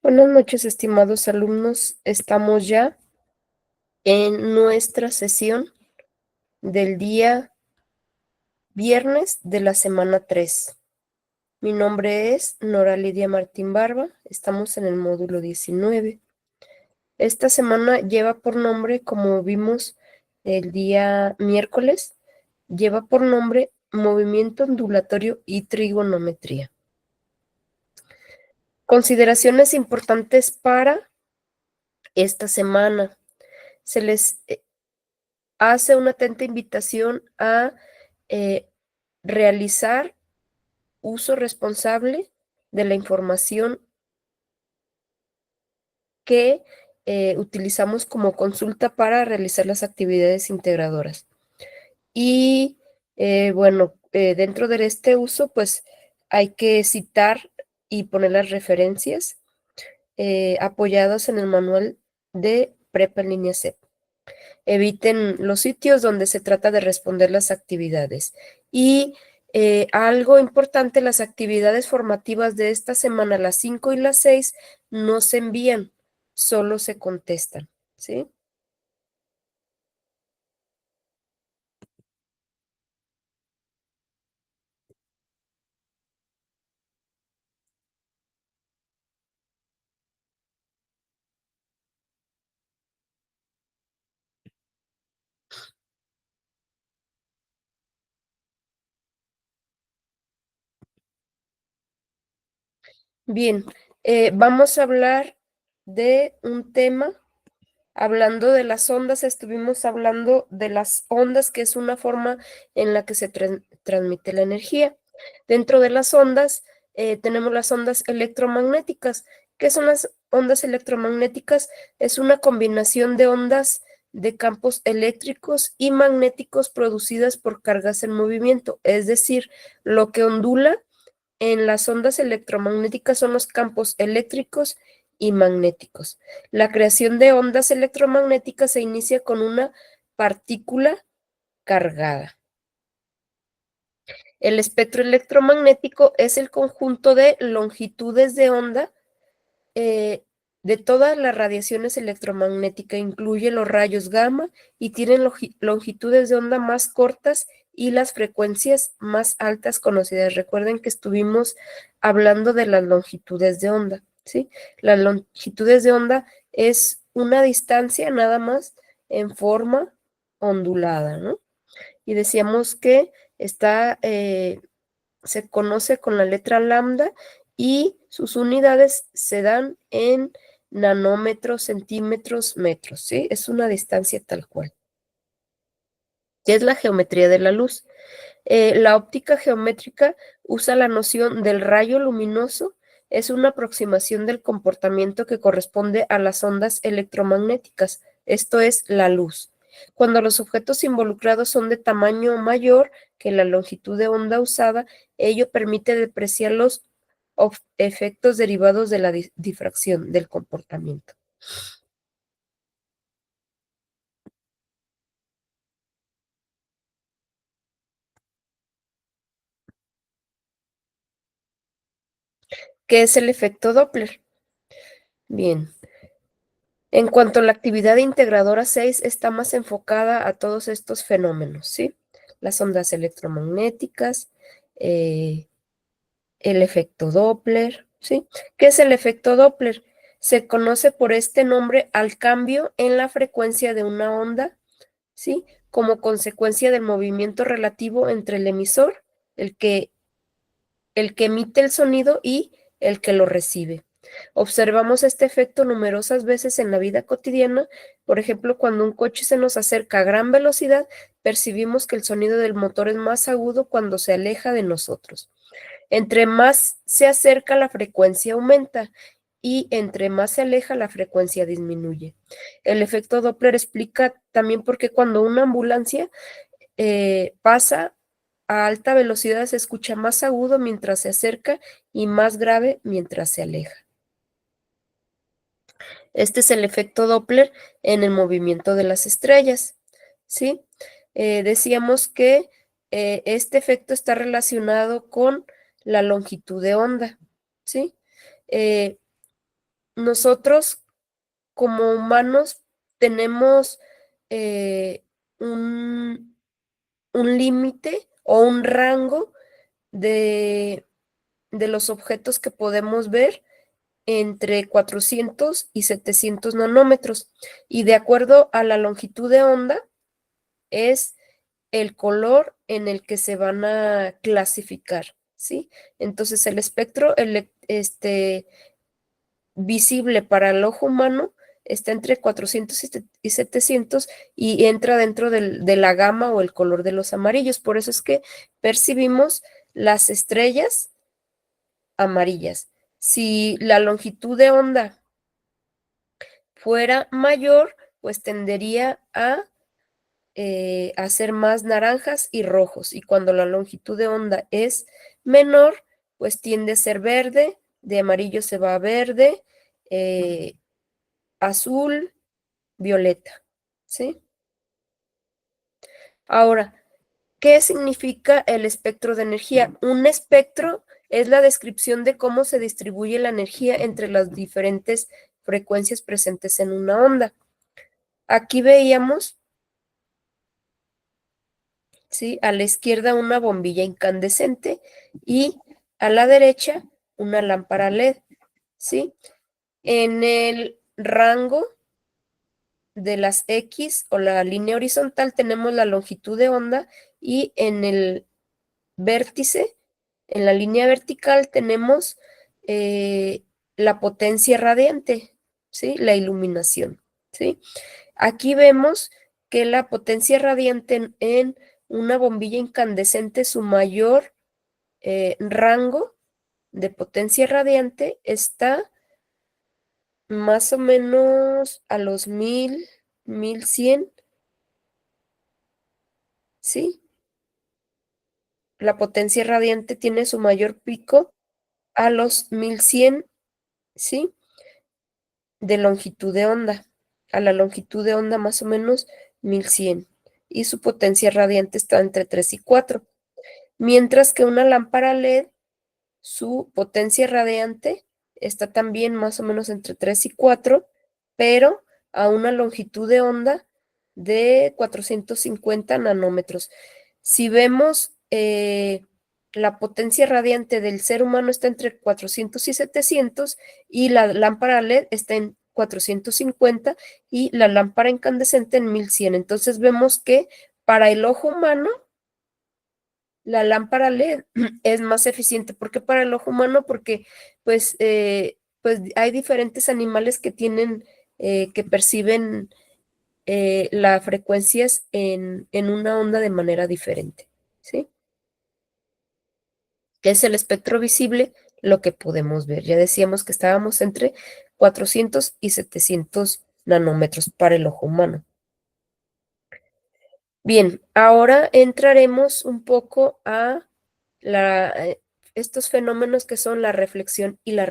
Buenas noches, estimados alumnos. Estamos ya en nuestra sesión del día viernes de la semana 3. Mi nombre es Nora Lidia Martín Barba. Estamos en el módulo 19. Esta semana lleva por nombre, como vimos el día miércoles, lleva por nombre movimiento ondulatorio y trigonometría. Consideraciones importantes para esta semana. Se les hace una atenta invitación a realizar uso responsable de la información que utilizamos como consulta para realizar las actividades integradoras. Y dentro de este uso, pues hay que citar y poner las referencias apoyadas en el manual de Prepa en línea CEP. Eviten los sitios donde se trata de responder las actividades. Y algo importante, las actividades formativas de esta semana, las 5 y las 6, no se envían, solo se contestan, ¿sí? Bien, vamos a hablar de un tema. Hablando de las ondas, estuvimos hablando de las ondas, que es una forma en la que se transmite la energía. Dentro de las ondas tenemos las ondas electromagnéticas. ¿Qué son las ondas electromagnéticas? Es una combinación de ondas de campos eléctricos y magnéticos producidas por cargas en movimiento. Es decir, lo que ondula en las ondas electromagnéticas son los campos eléctricos y magnéticos. La creación de ondas electromagnéticas se inicia con una partícula cargada. El espectro electromagnético es el conjunto de longitudes de onda eh, de todas las radiaciones electromagnéticas, incluye los rayos gamma y tienen longitudes de onda más cortas y las frecuencias más altas conocidas. Recuerden que estuvimos hablando de las longitudes de onda, ¿sí? Las longitudes de onda es una distancia nada más en forma ondulada, ¿no? Y decíamos que se conoce con la letra lambda y sus unidades se dan en nanómetros, centímetros, metros, ¿sí? Es una distancia tal cual. ¿Qué es la geometría de la luz? La óptica geométrica usa la noción del rayo luminoso, es una aproximación del comportamiento que corresponde a las ondas electromagnéticas, esto es la luz. Cuando los objetos involucrados son de tamaño mayor que la longitud de onda usada, ello permite depreciar los efectos derivados de la difracción del comportamiento. ¿Qué es el efecto Doppler? Bien. En cuanto a la actividad integradora 6, está más enfocada a todos estos fenómenos, ¿sí? Las ondas electromagnéticas, eh, el efecto Doppler, ¿sí? ¿Qué es el efecto Doppler? Se conoce por este nombre al cambio en la frecuencia de una onda, ¿sí? Como consecuencia del movimiento relativo entre el emisor, el que emite el sonido y el que lo recibe. Observamos este efecto numerosas veces en la vida cotidiana. Por ejemplo, cuando un coche se nos acerca a gran velocidad, percibimos que el sonido del motor es más agudo cuando se aleja de nosotros. Entre más se acerca, la frecuencia aumenta y entre más se aleja, la frecuencia disminuye. El efecto Doppler explica también por qué cuando una ambulancia pasa a alta velocidad se escucha más agudo mientras se acerca y más grave mientras se aleja. Este es el efecto Doppler en el movimiento de las estrellas, ¿sí? Decíamos que este efecto está relacionado con la longitud de onda, ¿sí? Eh, nosotros como humanos tenemos eh, un, un límite o un rango de, de los objetos que podemos ver entre 400 y 700 nanómetros. Y de acuerdo a la longitud de onda, es el color en el que se van a clasificar, ¿sí? Entonces, el espectro visible para el ojo humano está entre 400 y 700 y entra dentro de la gama o el color de los amarillos. Por eso es que percibimos las estrellas amarillas. Si la longitud de onda fuera mayor, pues tendería a ser más naranjas y rojos. Y cuando la longitud de onda es menor, pues tiende a ser verde, de amarillo se va a verde, azul, violeta, ¿sí? Ahora, ¿qué significa el espectro de energía? Un espectro es la descripción de cómo se distribuye la energía entre las diferentes frecuencias presentes en una onda. Aquí veíamos, ¿sí? A la izquierda una bombilla incandescente y a la derecha una lámpara LED, ¿sí? En el rango de las X o la línea horizontal tenemos la longitud de onda y en el vértice, en la línea vertical tenemos la potencia radiante, ¿sí? La iluminación, ¿sí? Aquí vemos que la potencia radiante en una bombilla incandescente, su mayor rango de potencia radiante está más o menos a los 1100, ¿sí? La potencia radiante tiene su mayor pico a los 1100, ¿sí? De longitud de onda. A la longitud de onda más o menos 1100. Y su potencia radiante está entre 3 y 4. Mientras que una lámpara LED, su potencia radiante está también más o menos entre 3 y 4, pero a una longitud de onda de 450 nanómetros. Si vemos la potencia radiante del ser humano está entre 400 y 700 y la lámpara LED está en 450 y la lámpara incandescente en 1100. Entonces vemos que para el ojo humano la lámpara LED es más eficiente. ¿Por qué para el ojo humano? Porque pues hay diferentes animales que tienen, que perciben las frecuencias en una onda de manera diferente, ¿sí? Que es el espectro visible, lo que podemos ver. Ya decíamos que estábamos entre 400 y 700 nanómetros para el ojo humano. Bien, ahora entraremos un poco a estos fenómenos que son la reflexión y la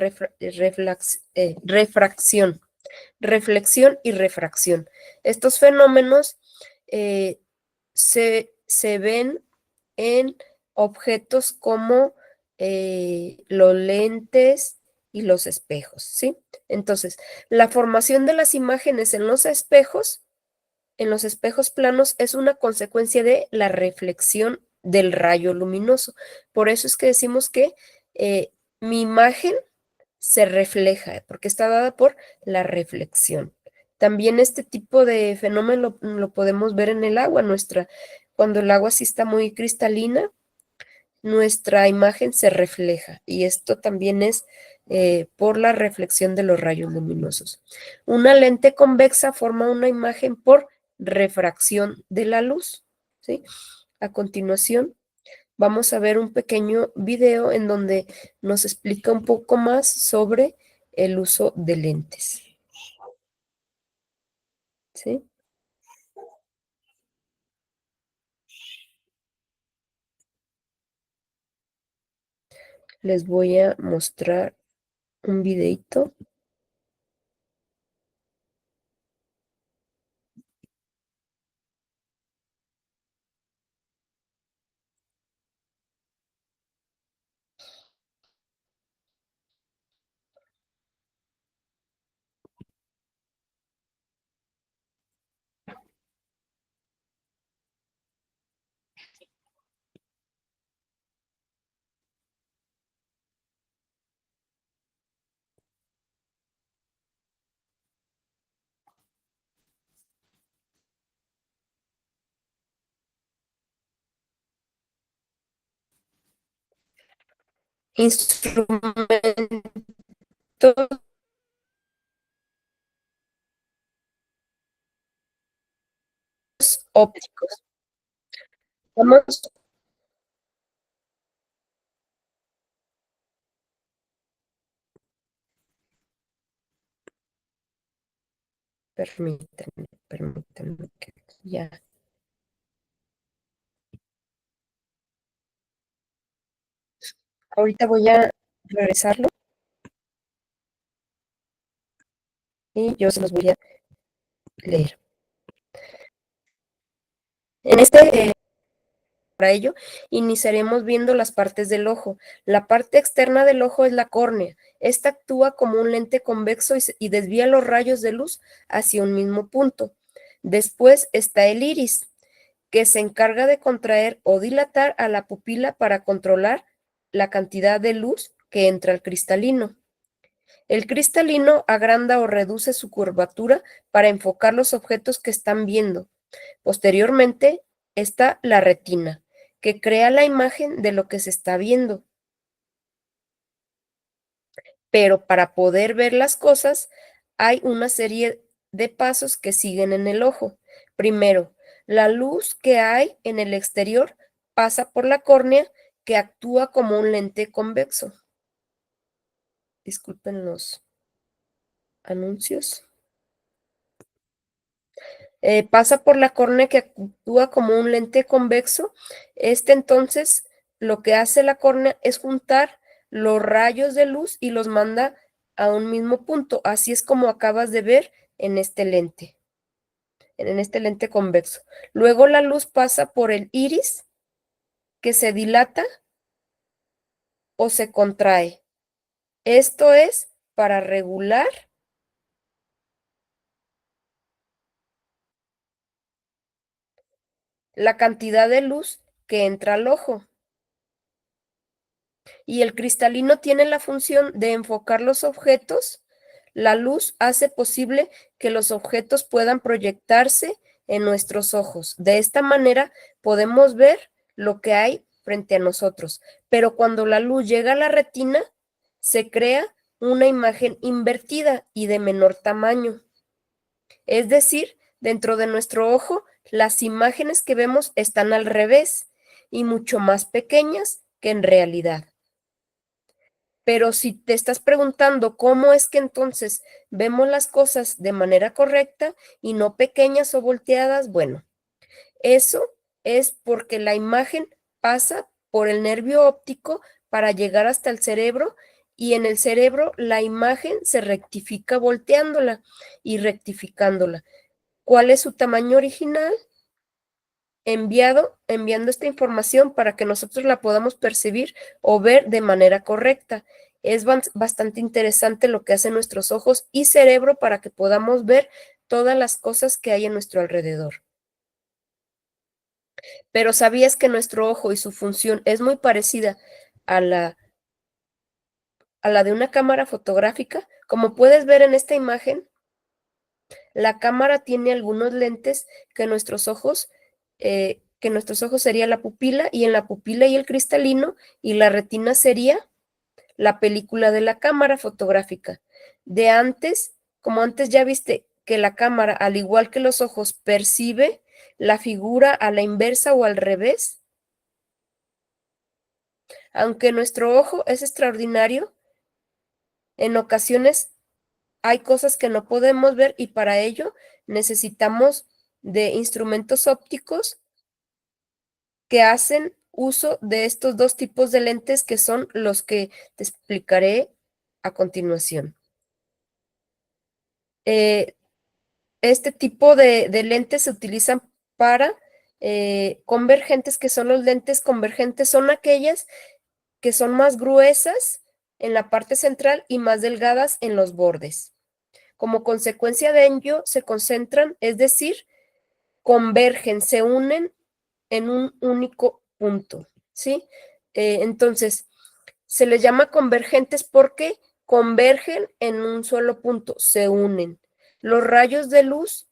refracción. Reflexión y refracción. Estos fenómenos eh, se ven en objetos como los lentes y los espejos, ¿sí? Entonces, la formación de las imágenes en los espejos planos es una consecuencia de la reflexión del rayo luminoso. Por eso es que decimos que mi imagen se refleja, porque está dada por la reflexión. También este tipo de fenómeno lo podemos ver en el agua. Cuando el agua sí está muy cristalina, nuestra imagen se refleja y esto también es por la reflexión de los rayos luminosos. Una lente convexa forma una imagen por refracción de la luz, ¿sí? A continuación, vamos a ver un pequeño video en donde nos explica un poco más sobre el uso de lentes, ¿sí? Les voy a mostrar un videito. instrumentos ópticos. Vamos, permítanme que ya. Ahorita voy a regresarlo y yo se los voy a leer. En para ello, iniciaremos viendo las partes del ojo. La parte externa del ojo es la córnea. Esta actúa como un lente convexo y desvía los rayos de luz hacia un mismo punto. Después está el iris, que se encarga de contraer o dilatar a la pupila para controlar la cantidad de luz que entra al cristalino. El cristalino agranda o reduce su curvatura para enfocar los objetos que están viendo. Posteriormente está la retina, que crea la imagen de lo que se está viendo. Pero para poder ver las cosas, hay una serie de pasos que siguen en el ojo. Primero, la luz que hay en el exterior pasa por la córnea, que actúa como un lente convexo. Disculpen los anuncios. Pasa por la córnea, que actúa como un lente convexo. Entonces, lo que hace la córnea es juntar los rayos de luz y los manda a un mismo punto. Así es como acabas de ver en este lente convexo. Luego la luz pasa por el iris, que se dilata o se contrae. Esto es para regular la cantidad de luz que entra al ojo. Y el cristalino tiene la función de enfocar los objetos. La luz hace posible que los objetos puedan proyectarse en nuestros ojos. De esta manera podemos ver lo que hay frente a nosotros. Pero cuando la luz llega a la retina, se crea una imagen invertida y de menor tamaño. Es decir, dentro de nuestro ojo, las imágenes que vemos están al revés y mucho más pequeñas que en realidad. Pero si te estás preguntando cómo es que entonces vemos las cosas de manera correcta y no pequeñas o volteadas, bueno, eso es porque la imagen pasa por el nervio óptico para llegar hasta el cerebro, y en el cerebro la imagen se rectifica volteándola y rectificándola. ¿Cuál es su tamaño original? Enviando esta información para que nosotros la podamos percibir o ver de manera correcta. Es bastante interesante lo que hacen nuestros ojos y cerebro para que podamos ver todas las cosas que hay en nuestro alrededor. Pero ¿sabías que nuestro ojo y su función es muy parecida a la de una cámara fotográfica? Como puedes ver en esta imagen, la cámara tiene algunos lentes que nuestros ojos sería la pupila, y en la pupila y el cristalino, y la retina sería la película de la cámara fotográfica. Como antes ya viste que la cámara, al igual que los ojos, percibe la figura a la inversa o al revés. Aunque nuestro ojo es extraordinario, en ocasiones hay cosas que no podemos ver, y para ello necesitamos de instrumentos ópticos que hacen uso de estos dos tipos de lentes, que son los que te explicaré a continuación. Este tipo de lentes se utilizan para convergentes. Que son los lentes convergentes? Son aquellas que son más gruesas en la parte central y más delgadas en los bordes. Como consecuencia de ello, se concentran, es decir, convergen, se unen en un único punto, ¿sí? Entonces, se les llama convergentes porque convergen en un solo punto, se unen. Los rayos de luz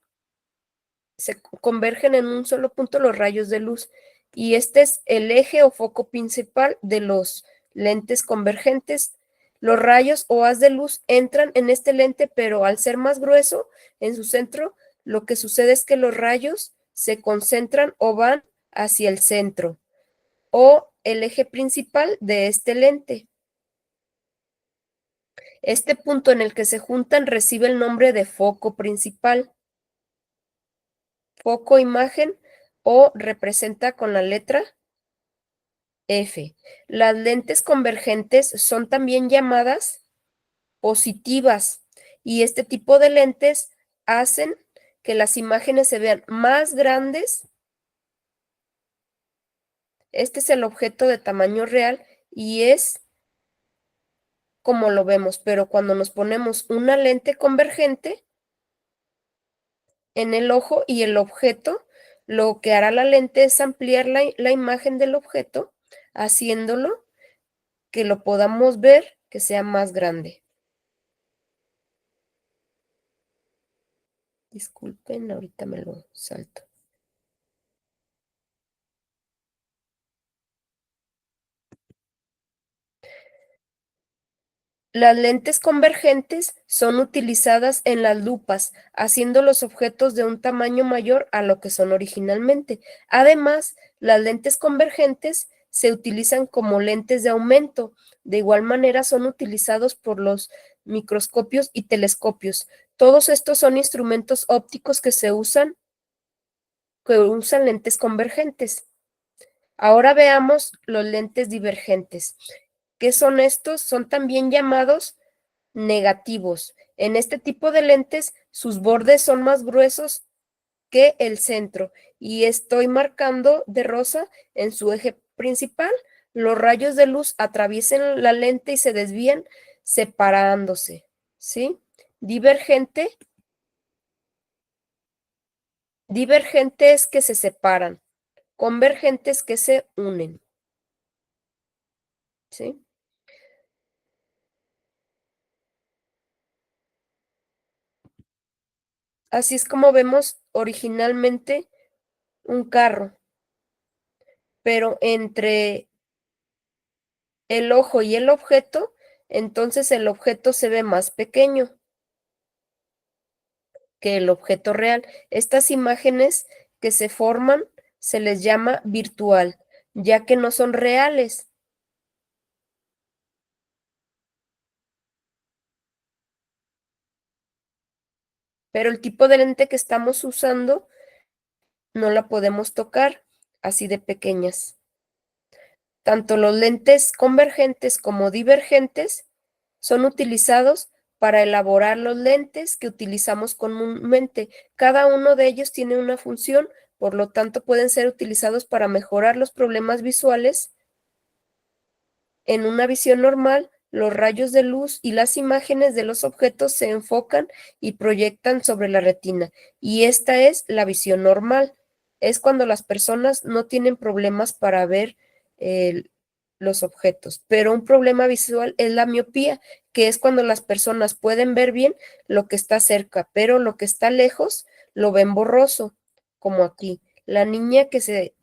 se convergen en un solo punto, los rayos de luz, y este es el eje o foco principal de los lentes convergentes. Los rayos o haz de luz entran en este lente, pero al ser más grueso en su centro, lo que sucede es que los rayos se concentran o van hacia el centro o el eje principal de este lente. Este punto en el que se juntan recibe el nombre de foco principal, foco imagen o representa con la letra F. Las lentes convergentes son también llamadas positivas y este tipo de lentes hacen que las imágenes se vean más grandes. Este es el objeto de tamaño real y es como lo vemos, pero cuando nos ponemos una lente convergente en el ojo y el objeto, lo que hará la lente es ampliar la imagen del objeto, haciéndolo que lo podamos ver que sea más grande. Disculpen, ahorita me lo salto. Las lentes convergentes son utilizadas en las lupas, haciendo los objetos de un tamaño mayor a lo que son originalmente. Además, las lentes convergentes se utilizan como lentes de aumento. De igual manera, son utilizados por los microscopios y telescopios. Todos estos son instrumentos ópticos que usan lentes convergentes. Ahora veamos los lentes divergentes. ¿Qué son estos? Son también llamados negativos. En este tipo de lentes, sus bordes son más gruesos que el centro y estoy marcando de rosa en su eje principal. Los rayos de luz atraviesan la lente y se desvían separándose, ¿sí? Divergente es que se separan, convergentes que se unen, ¿sí? Así es como vemos originalmente un carro, pero entre el ojo y el objeto, entonces el objeto se ve más pequeño que el objeto real. Estas imágenes que se forman se les llama virtual, ya que no son reales, pero el tipo de lente que estamos usando no la podemos tocar así de pequeñas. Tanto los lentes convergentes como divergentes son utilizados para elaborar los lentes que utilizamos comúnmente. Cada uno de ellos tiene una función, por lo tanto pueden ser utilizados para mejorar los problemas visuales. En una visión normal, los rayos de luz y las imágenes de los objetos se enfocan y proyectan sobre la retina, y esta es la visión normal. Es cuando las personas no tienen problemas para ver eh, los objetos, pero un problema visual es la miopía, que es cuando las personas pueden ver bien lo que está cerca, pero lo que está lejos lo ven borroso, como aquí. La niña que se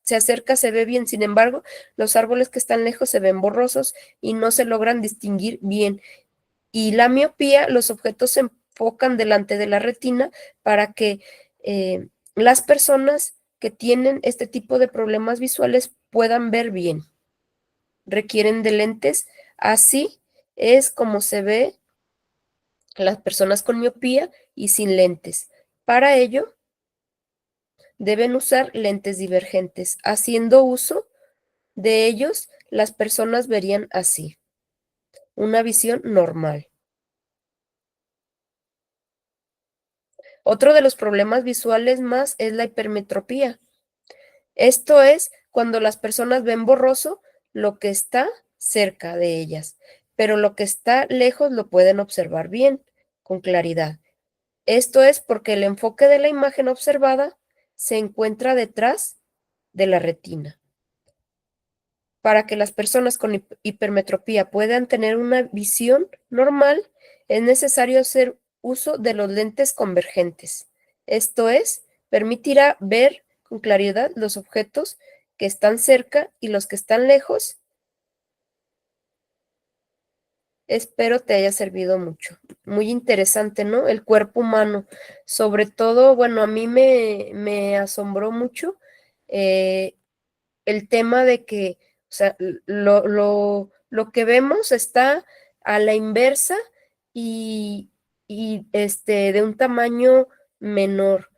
acerca se ve bien, sin embargo, los árboles que están lejos se ven borrosos y no se logran distinguir bien. Y la miopía, los objetos se enfocan delante de la retina para que las personas que tienen este tipo de problemas visuales puedan ver bien. Requieren de lentes. Así es como se ve las personas con miopía y sin lentes. Para ello, deben usar lentes divergentes. Haciendo uso de ellos, las personas verían así, una visión normal. Otro de los problemas visuales más es la hipermetropía. Esto es cuando las personas ven borroso lo que está cerca de ellas, pero lo que está lejos lo pueden observar bien, con claridad. Esto es porque el enfoque de la imagen observada se encuentra detrás de la retina. Para que las personas con hipermetropía puedan tener una visión normal, es necesario hacer uso de los lentes convergentes. Esto es, permitirá ver con claridad los objetos que están cerca y los que están lejos. Espero te haya servido mucho. Muy interesante, ¿no? El cuerpo humano. Sobre todo, bueno, a mí me asombró mucho eh, el tema de que, o sea, lo que vemos está a la inversa y de un tamaño menor.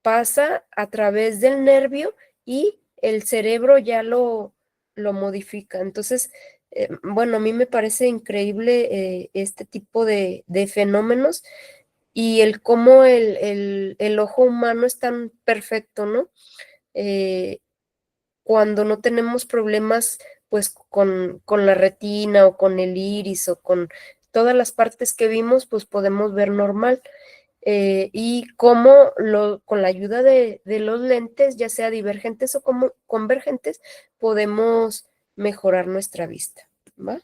Pasa a través del nervio y el cerebro ya lo modifica. Entonces, bueno, a mí me parece increíble este tipo de fenómenos y el cómo el ojo humano es tan perfecto, ¿no? Eh, Cuando no tenemos problemas, pues, con la retina o con el iris o con todas las partes que vimos, pues podemos ver normal. Y cómo con la ayuda de los lentes, ya sea divergentes o como convergentes, podemos mejorar nuestra vista, ¿va?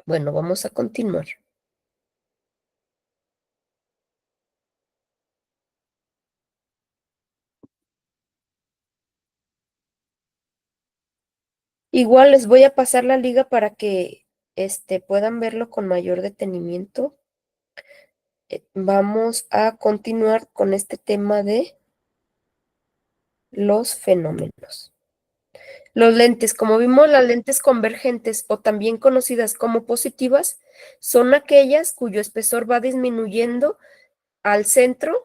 Bueno, vamos a continuar. Igual les voy a pasar la liga para que puedan verlo con mayor detenimiento. Vamos a continuar con este tema de los fenómenos. Los lentes, como vimos, las lentes convergentes o también conocidas como positivas, son aquellas cuyo espesor va disminuyendo al centro,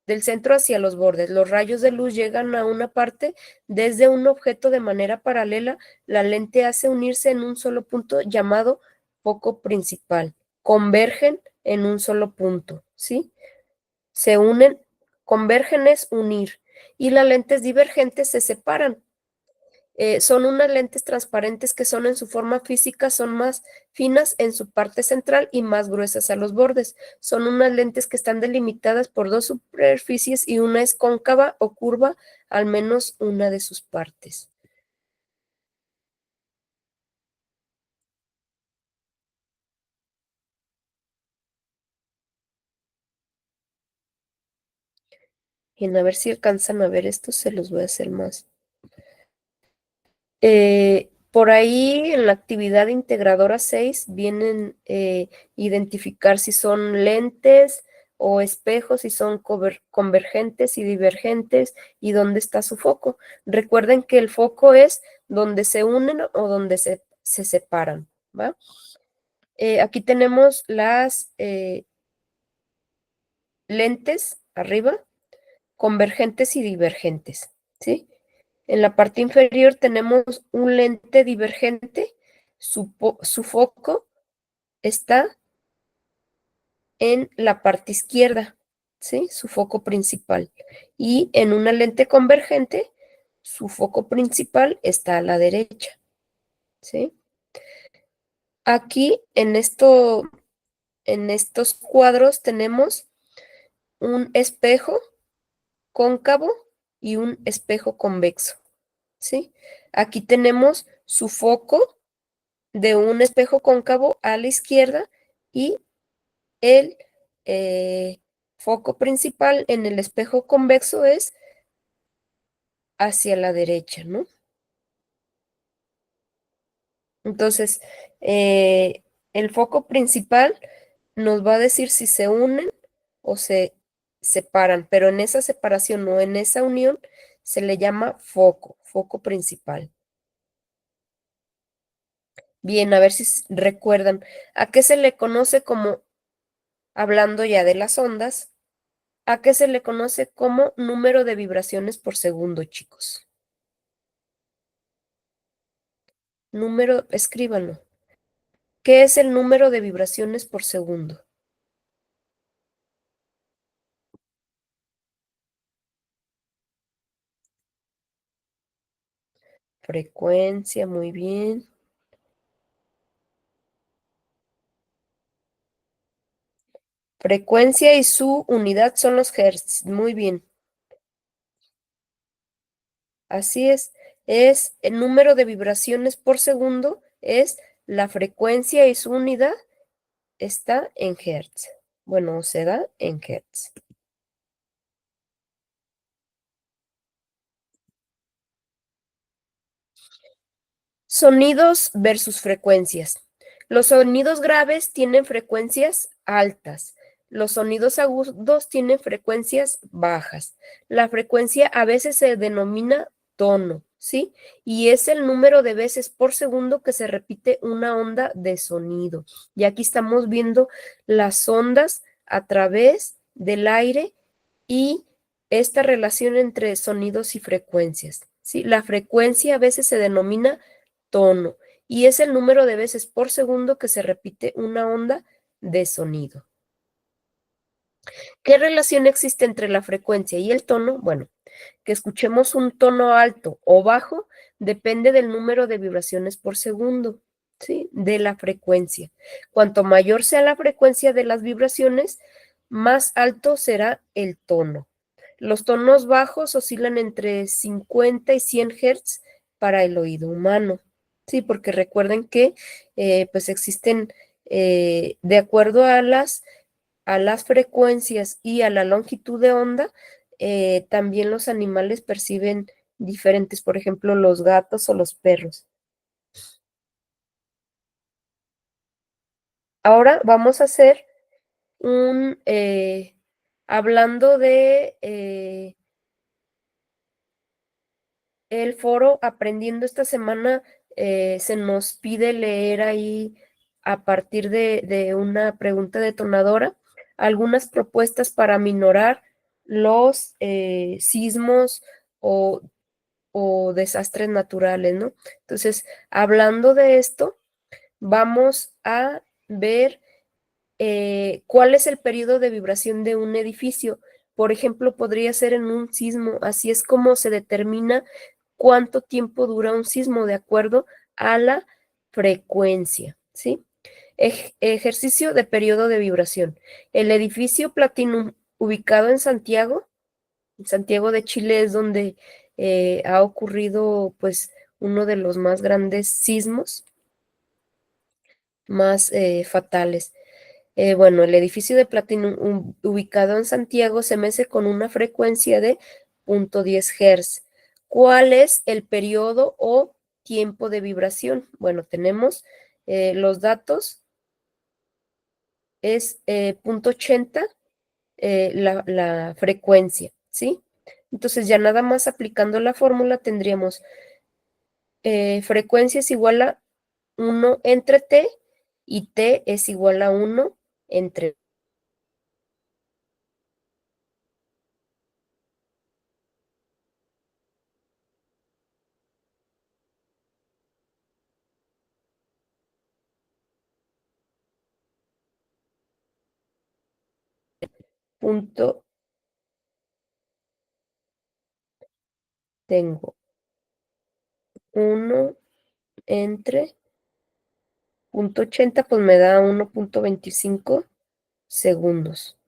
del centro hacia los bordes. Los rayos de luz llegan a una parte desde un objeto de manera paralela. La lente hace unirse en un solo punto llamado foco principal. Convergen en un solo punto, ¿sí? Se unen, convergen es unir, y las lentes divergentes se separan. Son unas lentes transparentes que son en su forma física, son más finas en su parte central y más gruesas a los bordes. Son unas lentes que están delimitadas por dos superficies y una es cóncava o curva, al menos una de sus partes. Y a ver si alcanzan a ver esto, se los voy a hacer más. Por ahí en la actividad integradora 6 vienen identificar si son lentes o espejos, si son convergentes y divergentes y dónde está su foco. Recuerden que el foco es donde se unen o donde se separan, ¿va? Aquí tenemos las lentes arriba, convergentes y divergentes, ¿sí? En la parte inferior tenemos un lente divergente, su foco está en la parte izquierda, ¿sí? Su foco principal. Y en una lente convergente, su foco principal está a la derecha, ¿sí? Aquí en estos cuadros tenemos un espejo cóncavo y un espejo convexo, ¿sí? Aquí tenemos su foco de un espejo cóncavo a la izquierda y el foco principal en el espejo convexo es hacia la derecha, ¿no? Entonces, el foco principal nos va a decir si se unen o se separan, pero en esa separación o en esa unión se le llama foco principal. Bien, a ver si recuerdan, ¿a qué se le conoce como, hablando ya de las ondas, a qué se le conoce como número de vibraciones por segundo, chicos? Número, escríbanlo. ¿Qué es el número de vibraciones por segundo? Frecuencia, muy bien. Frecuencia y su unidad son los hertz. Muy bien. Así es el número de vibraciones por segundo, es la frecuencia y su unidad está en hertz. Bueno, se da en hertz. Sonidos versus frecuencias. Los sonidos graves tienen frecuencias altas. Los sonidos agudos tienen frecuencias bajas. La frecuencia a veces se denomina tono, ¿sí? Y es el número de veces por segundo que se repite una onda de sonido. Y aquí estamos viendo las ondas a través del aire y esta relación entre sonidos y frecuencias, ¿sí? La frecuencia a veces se denomina tono y es el número de veces por segundo que se repite una onda de sonido. ¿Qué relación existe entre la frecuencia y el tono? Bueno, que escuchemos un tono alto o bajo depende del número de vibraciones por segundo, ¿sí? De la frecuencia. Cuanto mayor sea la frecuencia de las vibraciones, más alto será el tono. Los tonos bajos oscilan entre 50 y 100 Hz para el oído humano. Sí, porque recuerden que pues existen, de acuerdo a las frecuencias y a la longitud de onda, también los animales perciben diferentes, por ejemplo, los gatos o los perros. Ahora vamos a hacer hablando de el foro Aprendiendo esta semana, se nos pide leer ahí a partir de una pregunta detonadora algunas propuestas para minorar los sismos o, o desastres naturales, ¿no? Entonces, hablando de esto, vamos a ver cuál es el periodo de vibración de un edificio. Por ejemplo, podría ser en un sismo. Así es como se determina cuánto tiempo dura un sismo de acuerdo a la frecuencia, ¿sí? Ejercicio de periodo de vibración. El edificio Platinum ubicado en Santiago de Chile, es donde ha ocurrido pues uno de los más grandes sismos, más fatales. Bueno, el edificio de Platinum ubicado en Santiago se mece con una frecuencia de 0.10 Hz. ¿Cuál es el periodo o tiempo de vibración? Bueno, tenemos los datos, es 0.80 la frecuencia, ¿sí? Entonces ya nada más aplicando la fórmula tendríamos frecuencia es igual a 1 entre t y t es igual a 1 entre punto, tengo 1 entre 0.80, pues me da 1.25 segundos.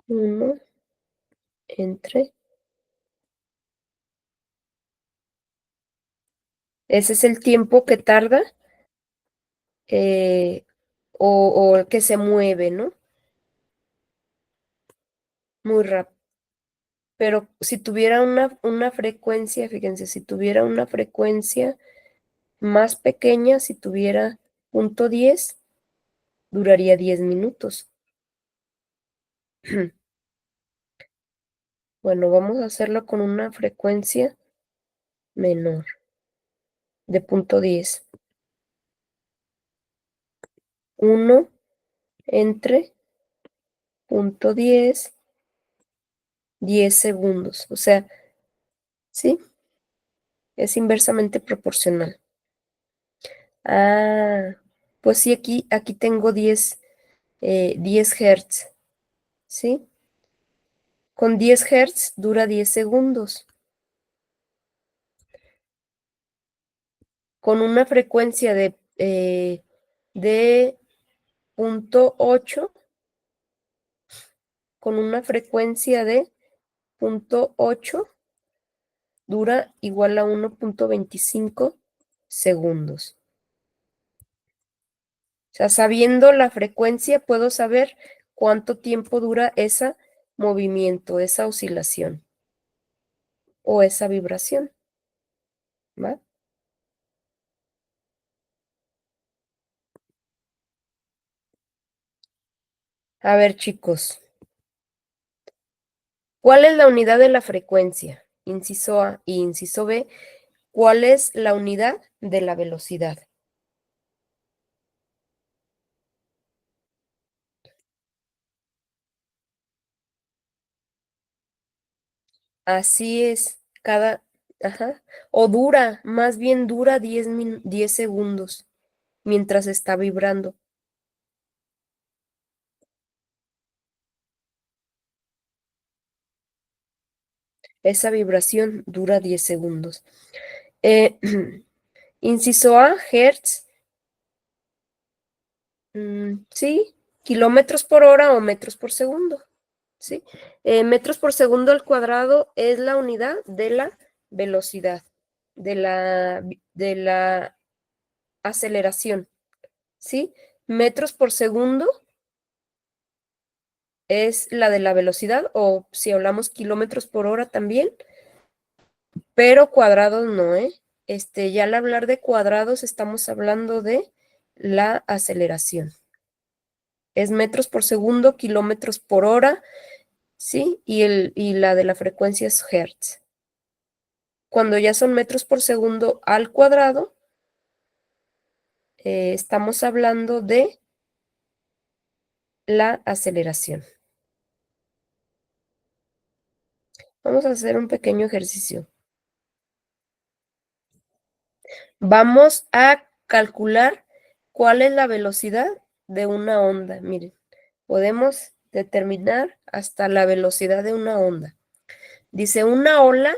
1 entre, ese es el tiempo que tarda eh, o que se mueve, ¿no? Muy rápido. Pero si tuviera una frecuencia, fíjense, si tuviera una frecuencia más pequeña, si tuviera 0.10, duraría 10 minutos. Bueno, vamos a hacerlo con una frecuencia menor, de 0.10. 1 entre 0.10, 10 segundos. O sea, ¿sí? Es inversamente proporcional. Ah, pues sí, aquí tengo 10 Hz, ¿sí? Con 10 Hz dura 10 segundos. Con una frecuencia de 0.8, con una frecuencia de 0.8, dura igual a 1.25 segundos. O sea, sabiendo la frecuencia, puedo saber cuánto tiempo dura ese movimiento, esa oscilación o esa vibración, ¿va? A ver, chicos, ¿cuál es la unidad de la frecuencia? Inciso A y inciso B, ¿cuál es la unidad de la velocidad? Así es, ajá, o dura, más bien dura 10 segundos mientras está vibrando. Esa vibración dura 10 segundos. Eh, inciso A, hertz, sí, kilómetros por hora o metros por segundo, ¿sí? Metros por segundo al cuadrado es la unidad de la velocidad, de la aceleración, ¿sí? Metros por segundo es la de la velocidad, o si hablamos kilómetros por hora también, pero cuadrados no, ¿eh? Ya al hablar de cuadrados estamos hablando de la aceleración. Es metros por segundo, kilómetros por hora, ¿sí? Y la de la frecuencia es hertz. Cuando ya son metros por segundo al cuadrado, estamos hablando de la aceleración. Vamos a hacer un pequeño ejercicio. Vamos a calcular cuál es la velocidad de una onda. Miren, podemos determinar hasta la velocidad de una onda. Dice, una ola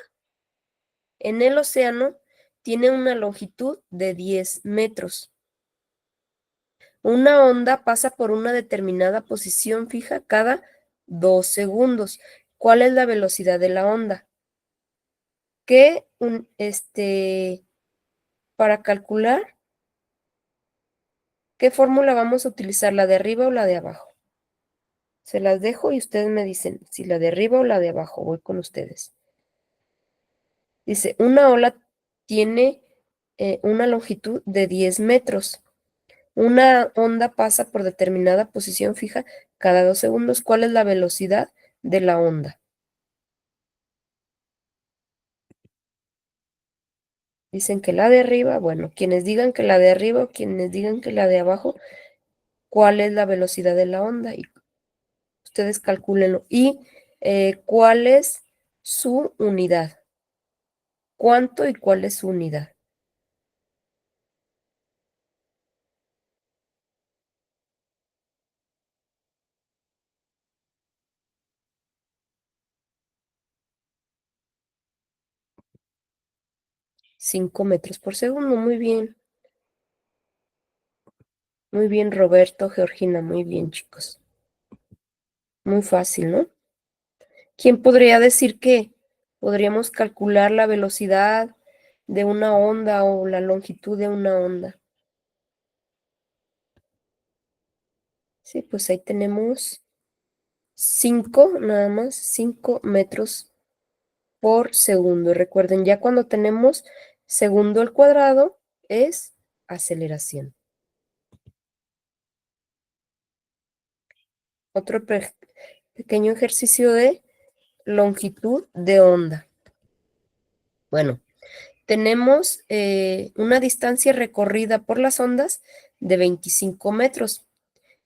en el océano tiene una longitud de 10 metros. Una onda pasa por una determinada posición fija cada 2 segundos. ¿Cuál es la velocidad de la onda? Para calcular, ¿qué fórmula vamos a utilizar? ¿La de arriba o la de abajo? Se las dejo y ustedes me dicen si la de arriba o la de abajo. Voy con ustedes. Dice, una ola tiene una longitud de 10 metros. Una onda pasa por determinada posición fija cada 2 segundos. ¿Cuál es la velocidad de la onda? Dicen que la de arriba, bueno, quienes digan que la de arriba o quienes digan que la de abajo, ¿cuál es la velocidad de la onda? Y ustedes calcúlenlo. ¿Y cuál es su unidad? ¿Cuánto y cuál es su unidad? 5 metros por segundo, muy bien, Roberto, Georgina, muy bien, chicos. Muy fácil, ¿no? ¿Quién podría decir que podríamos calcular la velocidad de una onda o la longitud de una onda? Sí, pues ahí tenemos 5, nada más, 5 metros por segundo. Recuerden, ya cuando tenemos segundo al cuadrado es aceleración. Otro pequeño ejercicio de longitud de onda. Bueno, tenemos una distancia recorrida por las ondas de 25 metros.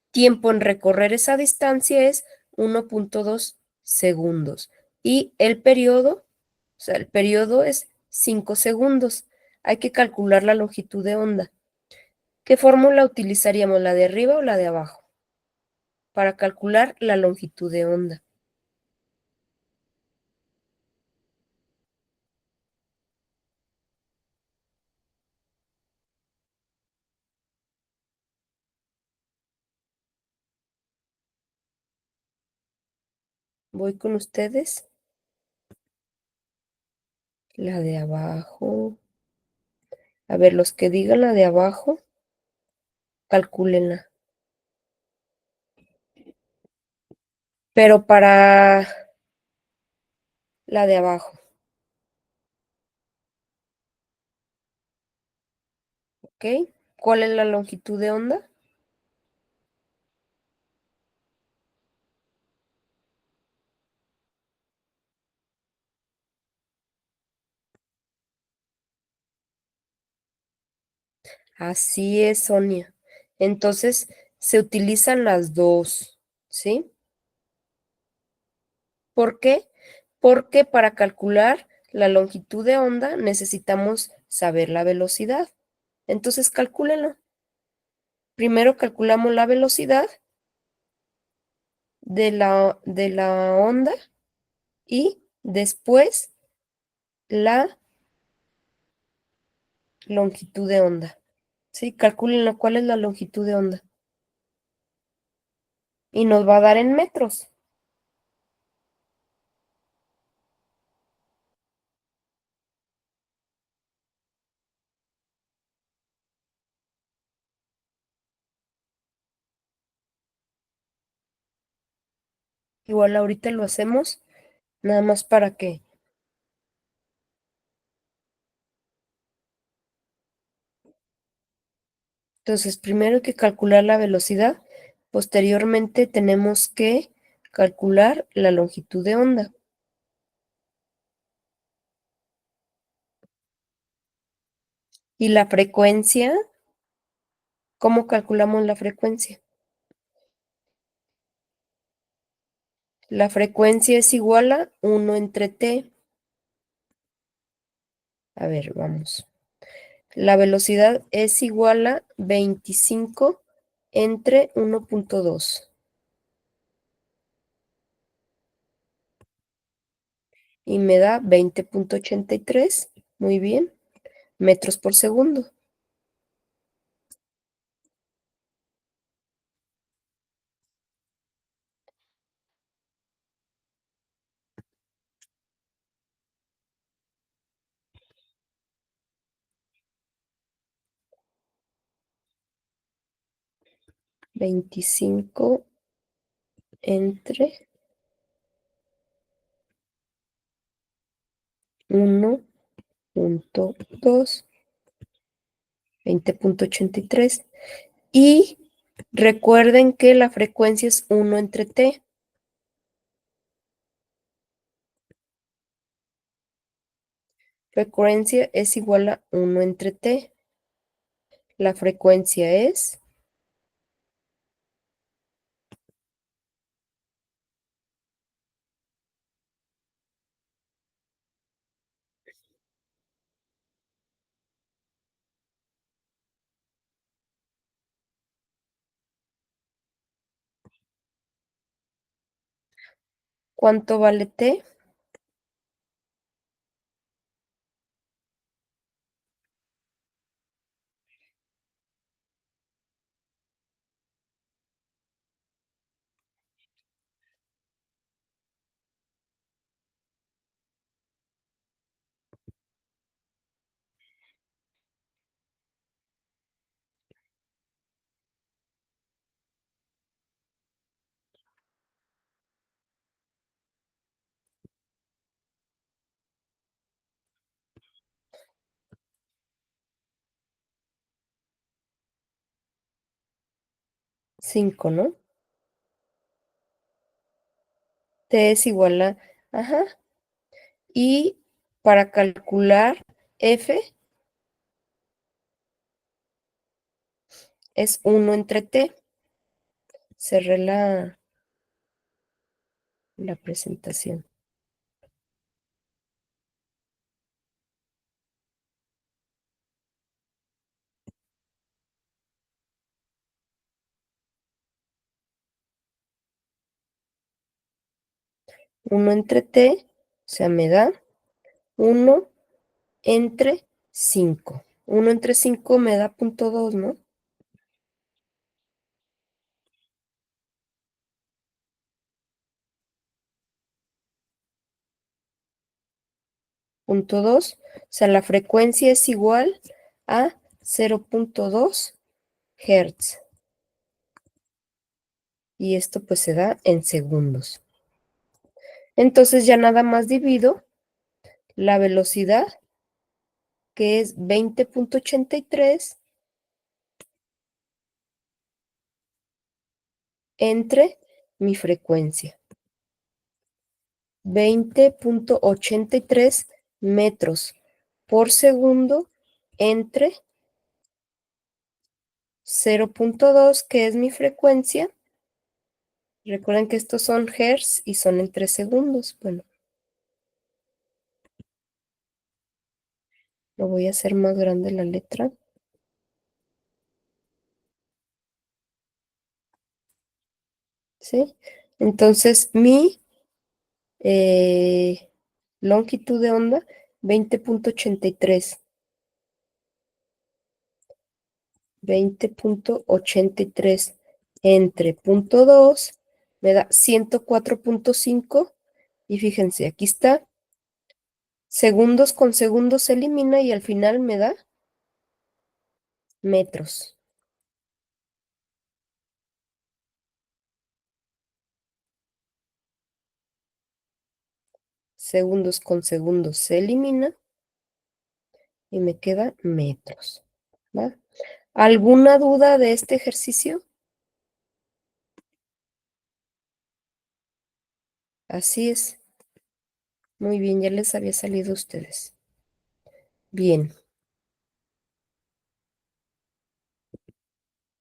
Tiempo en recorrer esa distancia es 1.2 segundos. Y el periodo es 5 segundos. Hay que calcular la longitud de onda. ¿Qué fórmula utilizaríamos, la de arriba o la de abajo? Para calcular la longitud de onda. Voy con ustedes. La de abajo. A ver, los que digan la de abajo, calcúlenla. Pero para la de abajo, ¿ok? ¿Cuál es la longitud de onda? Así es, Sonia. Entonces, se utilizan las dos, ¿sí? ¿Por qué? Porque para calcular la longitud de onda necesitamos saber la velocidad. Entonces, calcúlenlo. Primero calculamos la velocidad de la onda y después la longitud de onda. ¿Sí? Calcúlenlo cuál es la longitud de onda. Y nos va a dar en metros. Igual ahorita lo hacemos, nada más para que. Entonces, primero hay que calcular la velocidad. Posteriormente tenemos que calcular la longitud de onda. Y la frecuencia, ¿cómo calculamos la frecuencia? La frecuencia es igual a 1 entre t. A ver, vamos. La velocidad es igual a 25 entre 1.2 y me da 20.83, muy bien, metros por segundo. Veinticinco entre 1.2, 20.83. Y recuerden que la frecuencia es 1 entre t. Frecuencia es igual a 1 entre t. La frecuencia es '¿Cuánto vale t? Cinco, ¿no? T es igual a, ajá. Y para calcular F es 1 entre t. Cerré la presentación. 1 entre t, o sea, me da 1 entre 5. 1 entre 5 me da 0.2, ¿no? 0.2, o sea, la frecuencia es igual a 0.2 Hz. Y esto pues se da en segundos. Entonces ya nada más divido la velocidad, que es 20.83, entre mi frecuencia. 20.83 metros por segundo entre 0.2, que es mi frecuencia. Recuerden que estos son hertz y son en 3 segundos. Bueno, lo voy a hacer más grande la letra. ¿Sí? Entonces, mi longitud de onda, 20.83. 20.83 entre 0.2 me da 104.5. Y fíjense, aquí está. Segundos con segundos se elimina y al final me da metros. Segundos con segundos se elimina y me queda metros. ¿Va? ¿Alguna duda de este ejercicio? Así es. Muy bien, ya les había salido a ustedes. Bien.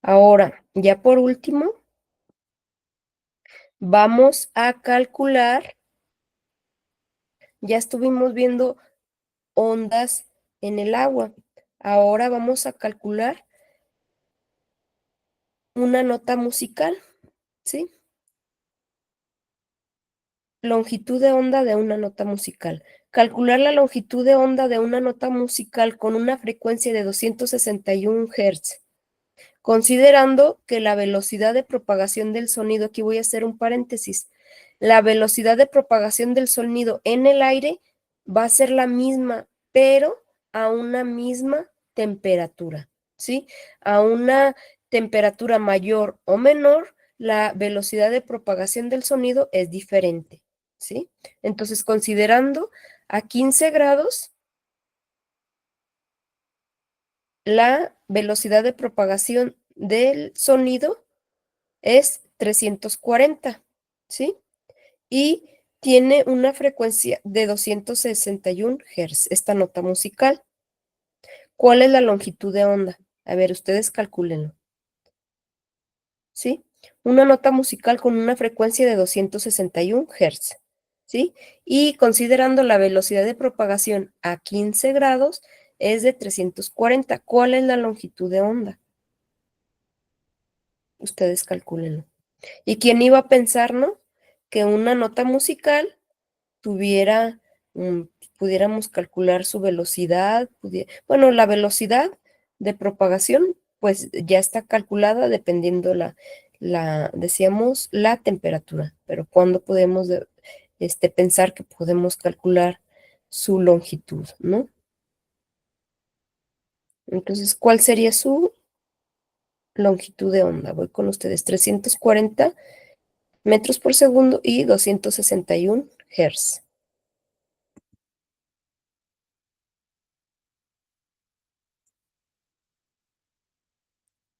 Ahora, ya por último, vamos a calcular. Ya estuvimos viendo ondas en el agua. Ahora vamos a calcular una nota musical, ¿sí? Longitud de onda de una nota musical. Calcular la longitud de onda de una nota musical con una frecuencia de 261 Hz, considerando que la velocidad de propagación del sonido, aquí voy a hacer un paréntesis, la velocidad de propagación del sonido en el aire va a ser la misma, pero a una misma temperatura, ¿sí? A una temperatura mayor o menor, la velocidad de propagación del sonido es diferente, ¿sí? Entonces, considerando a 15 grados, la velocidad de propagación del sonido es 340, ¿sí? Y tiene una frecuencia de 261 Hz, esta nota musical. ¿Cuál es la longitud de onda? A ver, ustedes calcúlenlo, ¿sí? Una nota musical con una frecuencia de 261 Hz, ¿sí? Y considerando la velocidad de propagación a 15 grados, es de 340. ¿Cuál es la longitud de onda? Ustedes calcúlenlo. ¿Y quién iba a pensar, no? Que una nota musical tuviera, pudiéramos calcular su velocidad, bueno, la velocidad de propagación, pues ya está calculada dependiendo decíamos, la temperatura, pero ¿cuándo podemos pensar que podemos calcular su longitud, no? Entonces, ¿cuál sería su longitud de onda? Voy con ustedes, 340 metros por segundo y 261 Hz.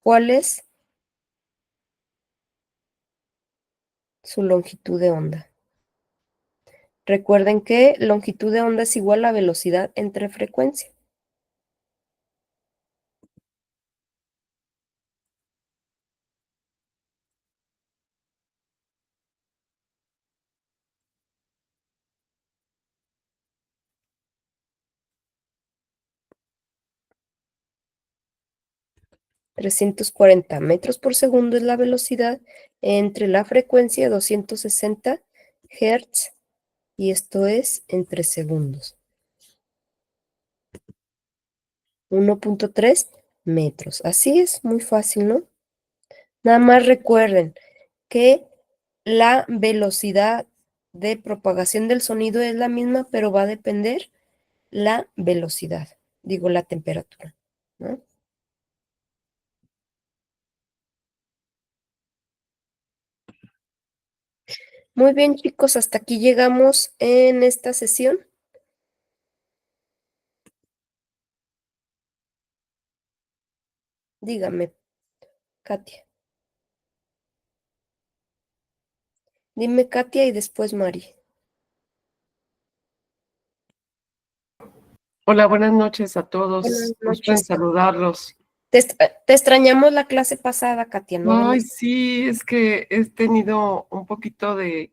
¿Cuál es su longitud de onda? Recuerden que longitud de onda es igual a velocidad entre frecuencia. $340 metros por segundo es la velocidad entre la frecuencia 260 Hz y esto es en 3 segundos. 1.3 metros. Así es, muy fácil, ¿no? Nada más recuerden que la velocidad de propagación del sonido es la misma, pero va a depender la velocidad, digo la temperatura, ¿no? Muy bien, chicos, hasta aquí llegamos en esta sesión. Dígame, Katia. Dime, Katia, y después Mari. Hola, buenas noches a Buenas todos. Gusto en noches, Katia. saludarlos. Te extrañamos la clase pasada, Katia, ¿no Ay, veniste? sí, es que he tenido un poquito de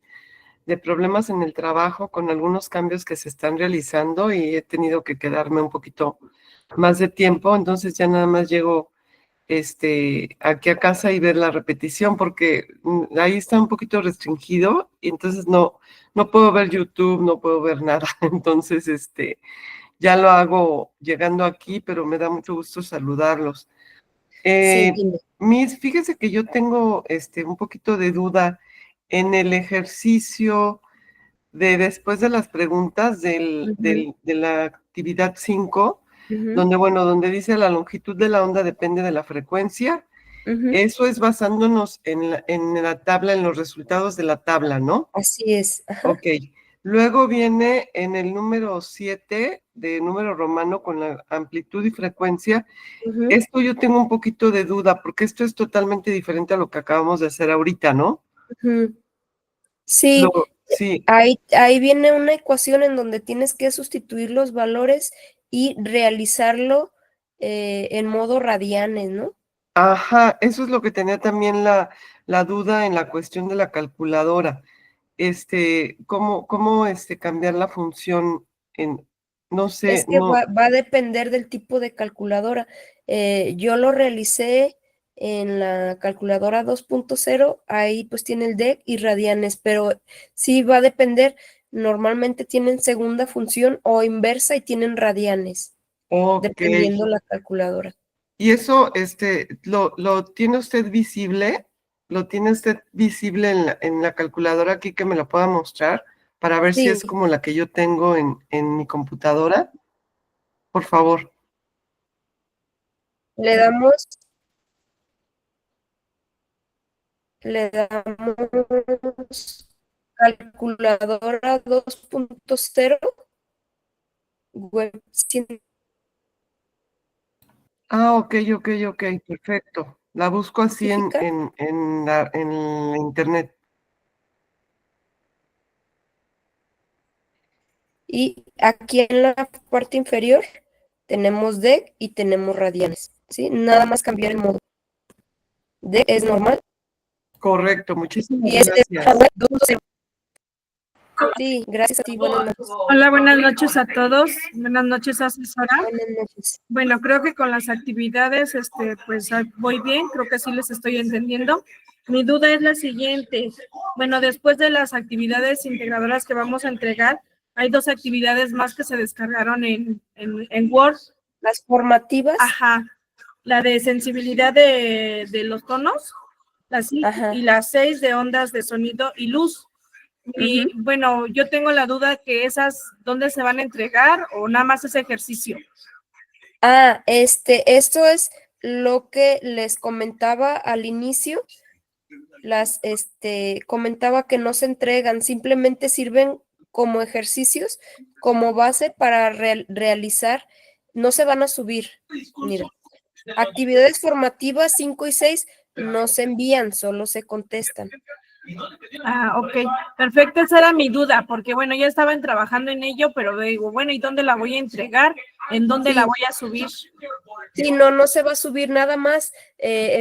problemas en el trabajo con algunos cambios que se están realizando y he tenido que quedarme un poquito más de tiempo, entonces ya nada más llego aquí a casa y ver la repetición porque ahí está un poquito restringido y entonces no puedo ver YouTube, no puedo ver nada, entonces ya lo hago llegando aquí, pero me da mucho gusto saludarlos. Sí, Eh, dime. Miss, fíjese que yo tengo un poquito de duda en el ejercicio de después de las preguntas Ujú, de la actividad 5, ujú, donde, bueno, donde dice la longitud de la onda depende de la frecuencia. ujú. Eso es basándonos en la tabla, en los resultados de la tabla, ¿no? Así es. Ajá. Ok. Luego viene en el número 7 de número romano con la amplitud y frecuencia. Ujú, Esto yo tengo un poquito de duda porque esto es totalmente diferente a lo que acabamos de hacer ahorita, ¿no? ujú. Sí, Sí. ahí viene una ecuación en donde tienes que sustituir los valores y realizarlo en modo radianes, ¿no? Ajá, eso es lo que tenía también la duda en la cuestión de la calculadora. ¿Cómo cambiar la función en, no sé, Es que no, va a depender del tipo de calculadora. Yo lo realicé en la calculadora 2.0, ahí pues tiene el DEC y radianes, pero sí va a depender. Normalmente tienen segunda función o inversa y tienen radianes, ok. dependiendo la calculadora. Y eso, lo tiene usted visible, lo tiene usted visible en la calculadora aquí que me la pueda mostrar para ver si es Sí, como la que yo tengo en mi computadora, por favor. le damos, le damos calculadora 2.0 web Ah, ok, perfecto. La busco así científica. en la internet. Y aquí en la parte inferior tenemos DEC y tenemos radianes, ¿sí? Nada más cambiar el modo. DEC es normal Correcto, muchísimas y este es gracias. web 2.0. Sí, gracias a ti. Buenas noches. Hola, buenas noches a todos. Buenas noches, asesora. Buenas noches. Bueno, creo que con las actividades, pues voy bien, creo que sí les estoy entendiendo. Mi duda es la siguiente. Bueno, después de las actividades integradoras que vamos a entregar, hay dos actividades más que se descargaron en Word. Las formativas, Ajá. La de sensibilidad de los tonos, la 5 y ajá. la 6 de ondas de sonido y luz. Y Ujú. bueno, yo tengo la duda que esas, ¿dónde se van a entregar o nada más ese ejercicio? Esto es lo que les comentaba al inicio. Comentaba que no se entregan, simplemente sirven como ejercicios, como base para realizar, no se van a subir. Mira, actividades formativas 5 y 6 no se envían, solo se contestan. Ah, ok, perfecto, esa era mi duda, porque bueno, ya estaban trabajando en ello, pero digo, bueno, ¿y dónde la voy a entregar? ¿En dónde la Sí, voy a subir? sí, no se va a subir nada más.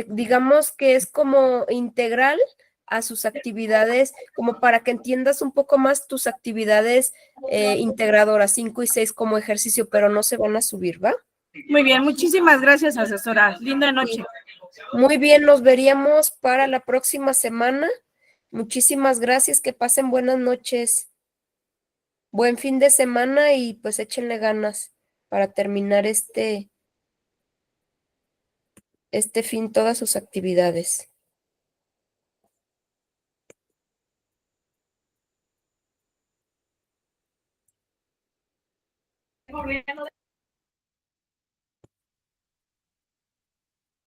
Digamos que es como integral a sus actividades, como para que entiendas un poco más tus actividades integradoras 5 y 6 como ejercicio, pero no se van a subir, ¿va? Muy bien, muchísimas gracias, asesora. Linda noche. Sí. Muy bien, nos veríamos para la próxima semana. Muchísimas gracias, que pasen buenas noches, buen fin de semana y pues échenle ganas para terminar este fin todas sus actividades.